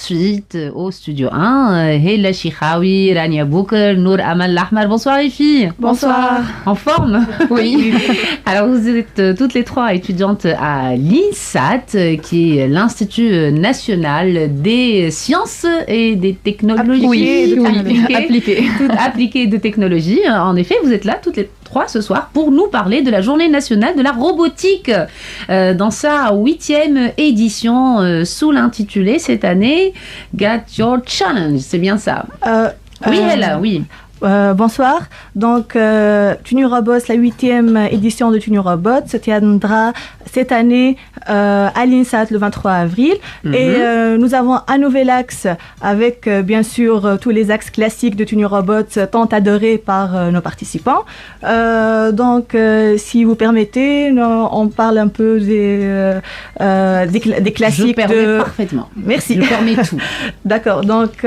suite au studio 1. Hela Chichaoui, Rania Bouker, Nour Amal Lahmar. Bonsoir les filles. Bonsoir. En forme? Oui. Alors vous êtes toutes les trois étudiantes à l'INSAT, qui est l'Institut national des sciences et des technologies. Appliquées de technologie. En effet, vous êtes là toutes les trois ce soir pour nous parler de la Journée nationale de la robotique dans sa 8e édition sous l'intitulé cette année Get Your Challenge. C'est bien ça? Oui, Hela, oui. Bonsoir. Donc, TunuRobots, la 8e édition de TunuRobots, se tiendra cette année à l'INSAT le 23 avril. Et nous avons un nouvel axe avec, bien sûr, tous les axes classiques de TunuRobots tant adorés par nos participants. Donc, si vous permettez, on parle un peu des classiques. Je permets parfaitement. Merci. Je permets tout. D'accord. Donc,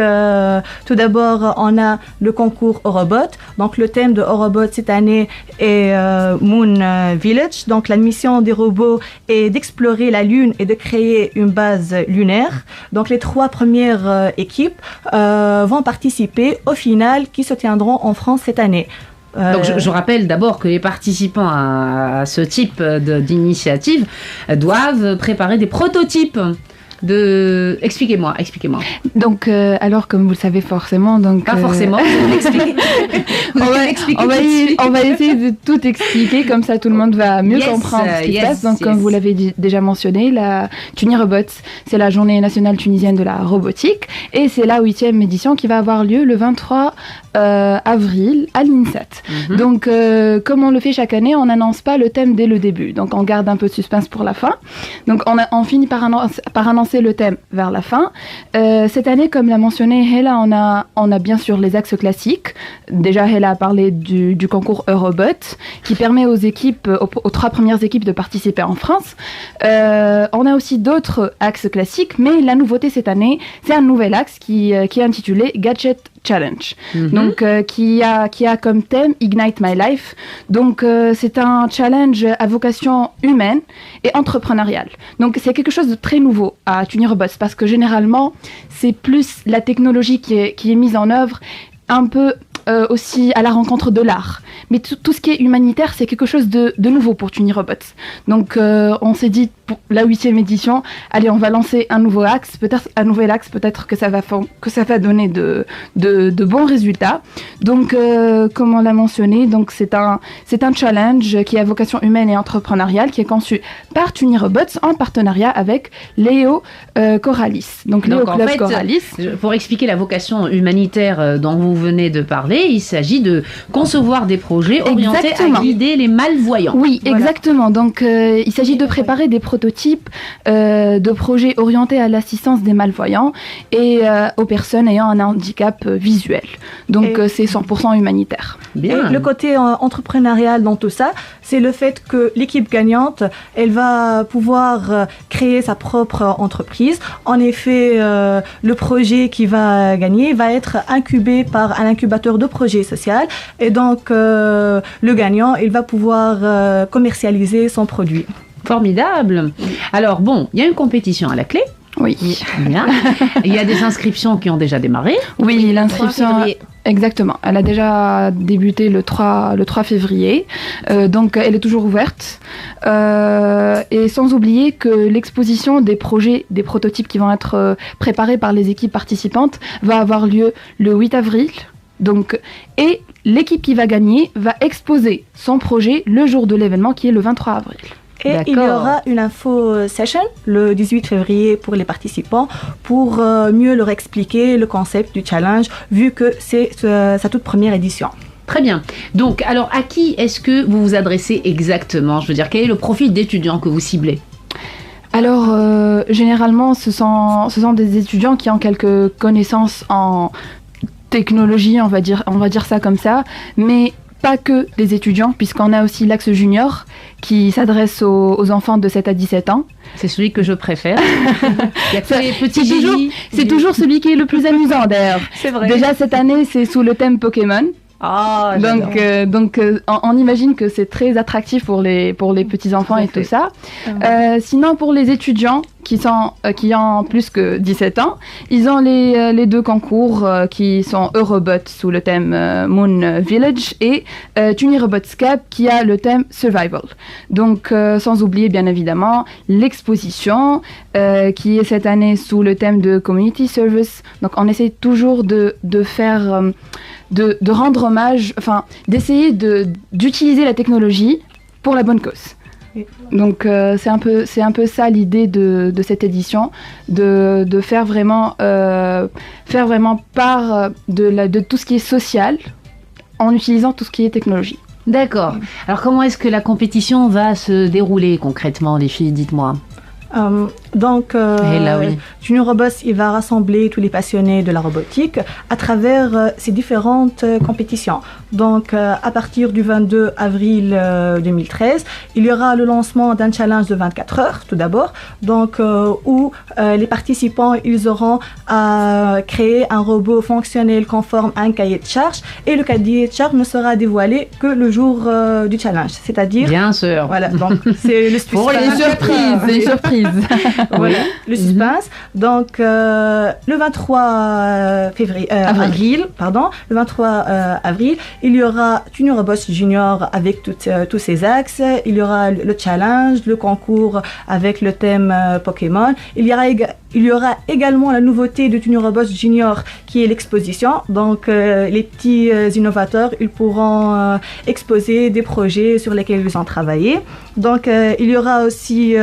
tout d'abord, on a le concours Eurobot. Donc, le thème de Eurobot cette année est Moon Village. Donc, la mission des robots est d'explorer la Lune et de créer une base lunaire. Donc, les 3 premières équipes vont participer aux finales qui se tiendront en France cette année. Donc je rappelle d'abord que les participants à ce type d'initiative doivent préparer des prototypes. Expliquez-moi. Donc, alors, comme vous le savez forcément, donc... Pas forcément, vous l'expliquez. On va essayer de tout expliquer, comme ça tout le monde va mieux comprendre ce qui se passe. Donc, comme vous l'avez déjà mentionné, la TuniRobots, c'est la Journée nationale tunisienne de la robotique, et c'est la 8e édition qui va avoir lieu le 23 avril à l'INSAT. Donc, comme on le fait chaque année, on n'annonce pas le thème dès le début. Donc, on garde un peu de suspense pour la fin. Donc, on finit par annoncer le thème vers la fin. Cette année, comme l'a mentionné Hela, on a bien sûr les axes classiques. Déjà, Hela a parlé du concours Eurobot, qui permet aux équipes, aux 3 premières équipes de participer en France. On a aussi d'autres axes classiques, mais la nouveauté cette année, c'est un nouvel axe qui est intitulé Gadget Challenge. Donc qui a comme thème Ignite My Life. Donc c'est un challenge à vocation humaine et entrepreneuriale. Donc c'est quelque chose de très nouveau à TuniRobots parce que généralement c'est plus la technologie qui est mise en œuvre un peu aussi à la rencontre de l'art. Mais tout ce qui est humanitaire, c'est quelque chose de nouveau pour TuniRobots. Donc on s'est dit pour la 8e édition, allez, on va lancer un nouvel axe, peut-être que ça va donner de bons résultats. Donc comme on l'a mentionné, donc c'est un challenge qui a vocation humaine et entrepreneuriale, qui est conçu par TuniRobots en partenariat avec Léo Coralis. Donc Léo Club en fait, Coralis. Pour expliquer la vocation humanitaire dont vous venez de parler, il s'agit de concevoir des projets orientés à guider les malvoyants. Oui, voilà. Exactement. Donc, il s'agit de préparer des prototypes de projets orientés à l'assistance des malvoyants et aux personnes ayant un handicap visuel. Donc, c'est 100% humanitaire. Bien. Et le côté entrepreneurial dans tout ça, c'est le fait que l'équipe gagnante, elle va pouvoir créer sa propre entreprise. En effet, le projet qui va gagner va être incubé par un incubateur de projet social et donc le gagnant, il va pouvoir commercialiser son produit. Formidable. Alors bon, il y a une compétition à la clé. Oui. Bien. Il y a des inscriptions qui ont déjà démarré. Oui, l'inscription... Exactement. Elle a déjà débuté le 3 février. Donc, elle est toujours ouverte. Et sans oublier que l'exposition des projets, des prototypes qui vont être préparés par les équipes participantes va avoir lieu le 8 avril. Donc, et l'équipe qui va gagner va exposer son projet le jour de l'événement qui est le 23 avril. Et il y aura une info session le 18 février pour les participants pour mieux leur expliquer le concept du challenge vu que c'est sa toute première édition. Très bien. Donc, alors à qui est-ce que vous vous adressez exactement? Je veux dire, quel est le profil d'étudiants que vous ciblez? Alors, généralement, ce sont des étudiants qui ont quelques connaissances en technologie, on va dire ça comme ça, mais pas que des étudiants, puisqu'on a aussi l'axe junior qui s'adresse aux enfants de 7 à 17 ans. C'est celui que je préfère. Il y a que les petits génies. C'est toujours celui qui est le plus amusant d'ailleurs. C'est vrai. Déjà cette année, c'est sous le thème Pokémon. Ah, donc on imagine que c'est très attractif pour les petits enfants et tout ça. Sinon pour les étudiants qui ont plus que 17 ans, ils ont les deux concours qui sont Eurobot sous le thème Moon Village et Tunirobots Cap qui a le thème Survival. Donc sans oublier bien évidemment l'exposition qui est cette année sous le thème de Community Service. Donc on essaie toujours de faire de rendre hommage, enfin d'essayer d'utiliser la technologie pour la bonne cause. Donc c'est un peu ça l'idée de cette édition, de faire vraiment part de tout ce qui est social en utilisant tout ce qui est technologie. D'accord. Alors comment est-ce que la compétition va se dérouler concrètement, les filles, dites-moi? Tunirobots, il va rassembler tous les passionnés de la robotique à travers ces différentes compétitions. Donc, à partir du 22 avril 2013, il y aura le lancement d'un challenge de 24 heures, tout d'abord, donc où les participants, ils auront à créer un robot fonctionnel conforme à un cahier de charge, et le cahier de charge ne sera dévoilé que le jour du challenge, c'est-à-dire... Bien sûr. Voilà, donc c'est le suspense. Pour les surprises. Voilà, le suspense. Donc, le 23 avril, il y aura Tunirobots Junior avec tous ses axes. Il y aura le challenge, le concours avec le thème Pokémon. Il y aura également la nouveauté de Tunirobots Junior qui est l'exposition. Donc, les petits innovateurs, ils pourront exposer des projets sur lesquels ils ont travaillé. Donc, il y aura aussi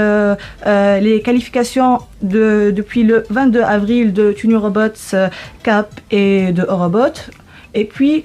les qualifications depuis le 22 avril de Tunirobots Cap et de Eurobot. Et puis,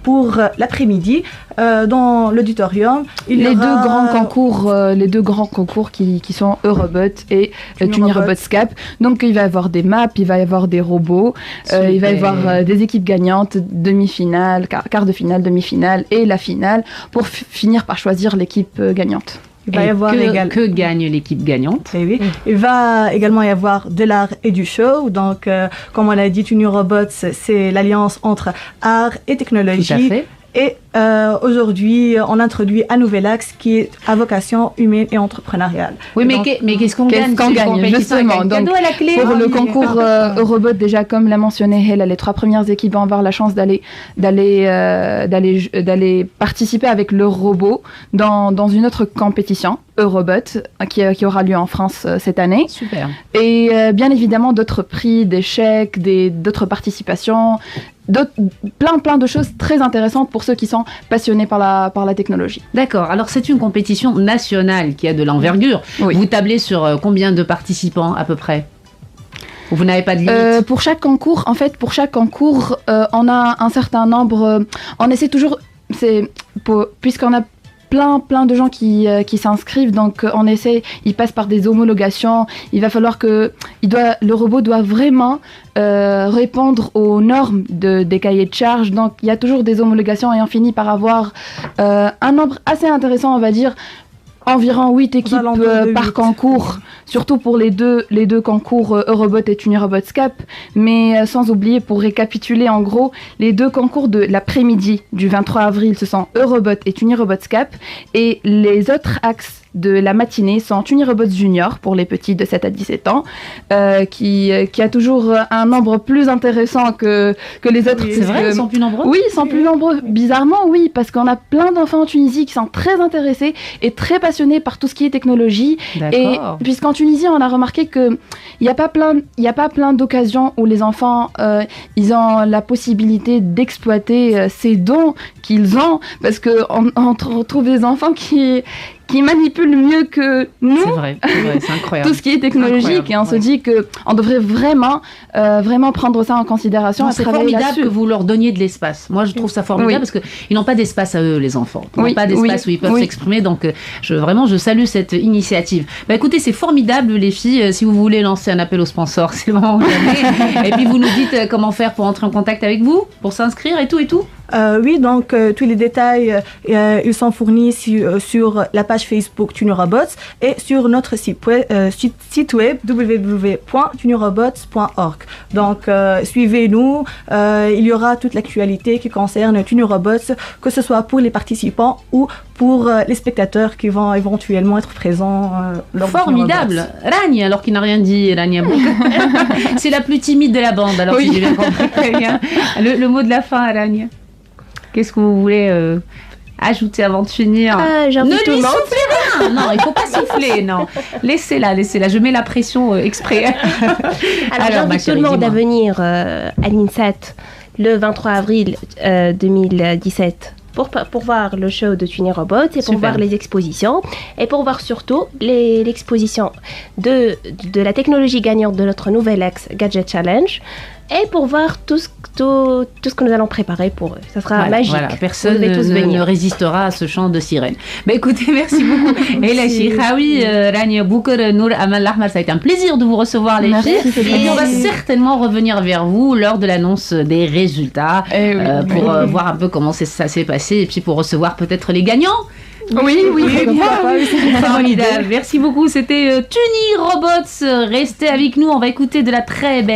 pour l'après-midi, dans l'auditorium, il y aura... les deux grands concours qui sont Eurobot et Tunirobots Cap. Donc il va y avoir des maps, il va y avoir des robots, il va y avoir des équipes gagnantes, demi-finale, quart de finale, demi-finale et la finale pour finir par choisir l'équipe gagnante. Il va y avoir que gagne l'équipe gagnante. Oui. Il va également y avoir de l'art et du show. Donc, comme on l'a dit, Tunirobots, c'est l'alliance entre art et technologie. Tout à fait. Et aujourd'hui, on introduit un nouvel axe qui est à vocation humaine et entrepreneuriale. Oui, mais qu'est-ce qu'on gagne? Justement, donc, pour le concours Eurobot, déjà, comme l'a mentionné Hela, les 3 premières équipes vont avoir la chance d'aller participer avec leur robot dans une autre compétition, Eurobot, qui aura lieu en France cette année. Super. Et bien évidemment, d'autres prix, des chèques, d'autres participations, plein de choses très intéressantes pour ceux qui sont passionnés par la technologie. D'accord. Alors, c'est une compétition nationale qui a de l'envergure. Oui. Vous tablez sur combien de participants à peu près? Vous n'avez pas de limite? Pour chaque concours, on a un certain nombre. On essaie toujours, puisqu'on a plein de gens qui s'inscrivent, donc on essaie, ils passent par des homologations, il va falloir le robot doit vraiment répondre aux normes des cahiers de charges, donc il y a toujours des homologations et on finit par avoir un nombre assez intéressant, on va dire, environ 8 équipes par concours, surtout pour les deux concours Eurobot et Tunirobots Cap, mais sans oublier, pour récapituler en gros, les deux concours de l'après-midi du 23 avril, ce sont Eurobot et Tunirobots Cap, et les autres axes de la matinée sont Tunirobots Junior pour les petits de 7 à 17 ans, qui a toujours un nombre plus intéressant que les autres. C'est vrai, ils sont plus nombreux? Oui, ils sont plus nombreux. Bizarrement, oui, parce qu'on a plein d'enfants en Tunisie qui sont très intéressés et très passionnés par tout ce qui est technologie. Et puisqu'en Tunisie, on a remarqué qu'il n'y a pas plein d'occasions où les enfants ils ont la possibilité d'exploiter ces dons qu'ils ont, parce qu'on trouve des enfants qui manipulent mieux que nous. C'est vrai, c'est incroyable. Tout ce qui est technologique, et on se dit qu'on devrait vraiment prendre ça en considération. C'est formidable que vous leur donniez de l'espace. Moi, je trouve ça formidable parce qu'ils n'ont pas d'espace à eux, les enfants. Ils n'ont pas d'espace où ils peuvent s'exprimer, donc je salue cette initiative. Écoutez, c'est formidable, les filles. Si vous voulez lancer un appel aux sponsors, c'est le moment où jamais. Et puis vous nous dites comment faire pour entrer en contact avec vous, pour s'inscrire et tout. Oui, donc tous les détails, ils sont fournis sur la page Facebook TuneRobots et sur notre site web www.tunerobots.org. Donc, suivez-nous. Il y aura toute l'actualité qui concerne TuneRobots, que ce soit pour les participants ou pour les spectateurs qui vont éventuellement être présents. Formidable. Rania, alors qu'il n'a rien dit, Rania Bouk. C'est la plus timide de la bande, alors si j'ai bien compris. Très bien. Le mot de la fin, Rania. Qu'est-ce que vous voulez ajouter avant de finir? Ne lui soufflez rien. Non, il ne faut pas souffler, non. Laissez-la. Je mets la pression exprès. Alors j'invite tout le monde à venir à l'INSAT le 23 avril 2017 pour voir le show de TuneRobots et pour voir les expositions et pour voir surtout l'exposition de la technologie gagnante de notre nouvel ex Gadget Challenge et pour voir tout ce que nous allons préparer pour eux. Ça sera magique. Voilà, personne ne résistera à ce chant de sirène. Écoutez, merci beaucoup. Et la Chikhaoui, Rania Bouk, Nour Amal Lahmar, ça a été un plaisir de vous recevoir, les filles. Et on va certainement revenir vers vous lors de l'annonce des résultats pour voir un peu comment ça s'est passé et puis pour recevoir peut-être les gagnants. Oui, formidable. Merci beaucoup. C'était TuneRobots. Restez avec nous. On va écouter de la très belle